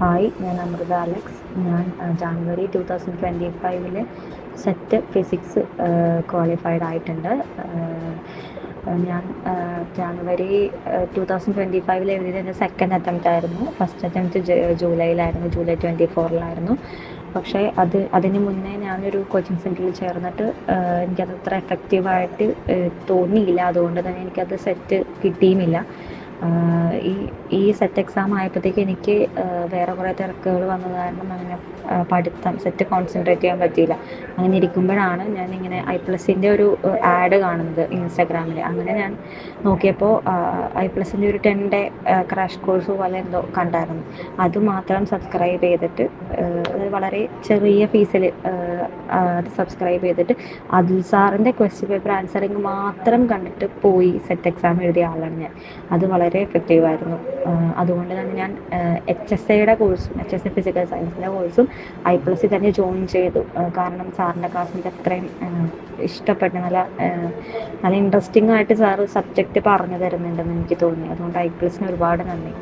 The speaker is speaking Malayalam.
ഹായ്, ഞാൻ അമൃത അലക്സ്. ഞാൻ ജാനുവരി 2025 സെറ്റ് ഫിസിക്സ് ക്വാളിഫൈഡ് ആയിട്ടുണ്ട്. ഞാൻ ജാനുവരി 2025 എഴുതിയത് എൻ്റെ സെക്കൻഡ് അറ്റംപ്റ്റ് ആയിരുന്നു. ഫസ്റ്റ് അറ്റംപ്റ്റ് ജൂലൈയിലായിരുന്നു, ജൂലൈ 24 പക്ഷേ അതിന് മുന്നേ ഞാനൊരു കോച്ചിങ് സെൻറ്ററിൽ ചേർന്നിട്ട് എനിക്കത് അത്ര എഫക്റ്റീവായിട്ട് തോന്നിയില്ല. അതുകൊണ്ട് തന്നെ എനിക്കത് സെറ്റ് കിട്ടിയുമില്ല. ഈ സെറ്റ് എക്സാം ആയപ്പോഴത്തേക്ക് എനിക്ക് വേറെ കുറേ തിരക്കുകൾ വന്നത് കാരണം അങ്ങനെ സെറ്റ് കോൺസെൻട്രേറ്റ് ചെയ്യാൻ പറ്റിയില്ല. അങ്ങനെ ഇരിക്കുമ്പോഴാണ് ഞാനിങ്ങനെ I+ൻ്റെ ഒരു ആഡ് കാണുന്നത് ഇൻസ്റ്റാഗ്രാമിൽ. അങ്ങനെ ഞാൻ നോക്കിയപ്പോൾ I+ൻ്റെ ഒരു 10 ഡേ ക്രാഷ് കോഴ്സ് പോലെ എന്തോ കണ്ടായിരുന്നു. അതുമാത്രം സബ്സ്ക്രൈബ് ചെയ്തിട്ട്, അത് വളരെ ചെറിയ ഫീസിൽ അത് സബ്സ്ക്രൈബ് ചെയ്തിട്ട് അതുൽ സാറിൻ്റെ ക്വസ്റ്റ്യൻ പേപ്പർ ആൻസറിങ് മാത്രം കണ്ടിട്ട് പോയി സെറ്റ് എക്സാം എഴുതിയ ആളാണ് ഞാൻ. അത് വളരെ എഫക്റ്റീവായിരുന്നു. അതുകൊണ്ട് തന്നെ ഞാൻ HSA ഫിസിക്കൽ സയൻസിൻ്റെ കോഴ്സും I+ൽ തന്നെ ജോയിൻ ചെയ്തു. കാരണം സാറിൻ്റെ ക്ലാസ് എനിക്ക് അത്രയും ഇഷ്ടപ്പെട്ടു. നല്ല ഇൻട്രസ്റ്റിംഗ് ആയിട്ട് സാറ് സബ്ജക്റ്റ് പറഞ്ഞു തരുന്നുണ്ടെന്ന് എനിക്ക് തോന്നി. അതുകൊണ്ട് I+ന് ഒരുപാട് നന്ദി.